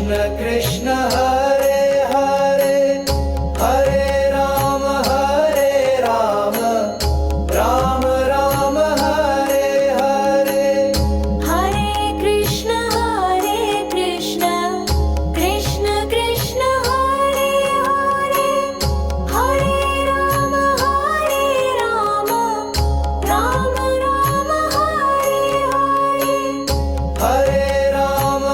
Krishna Krishna Hare Hare Hare Ram Ram Ram Hare Hare Hare Krishna Krishna Krishna Hare Hare Hare Ram Ram Ram Hare Hare Hare Ram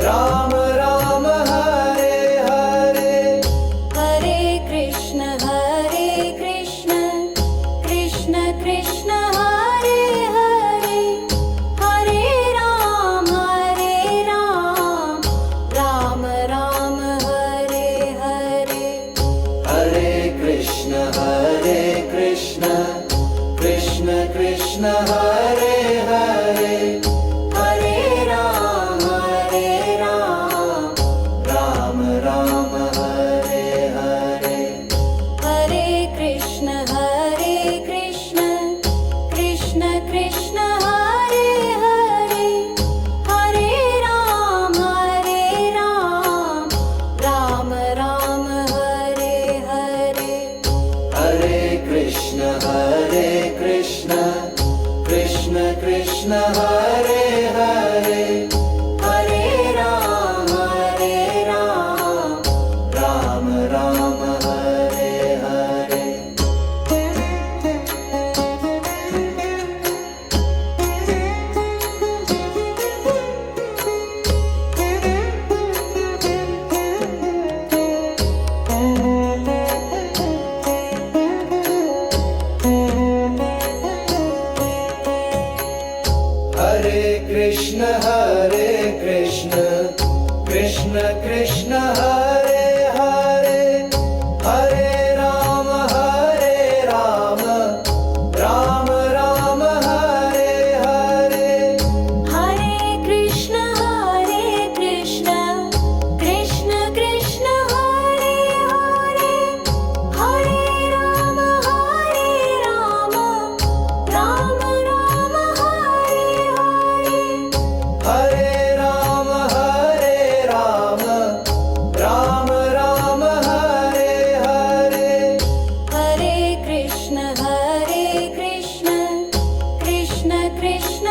Ram Ram Hare Hare Hare Krishna Krishna Krishna Hare Hare Hare Ram Ram Ram Hare Hare Hare Krishna Krishna Krishna Hare Hare Hare Ram Ram Ram Hare Hare Hare Krishna Krishna Krishna Hare Hare Hare Ram Ram Hare Hare Hare Krishna Krishna Hare Hare Hare Ram Ram Ram Hare Hare Hare Krishna Krishna Krishna Hare Hare Hare Ram Ram Ram Hare Hare Hare Krishna Krishna Krishna Hare Hare Hare Ram Ram Hare Hare Hare Ram Ram Ram Hare Hare Hare Krishna Krishna Krishna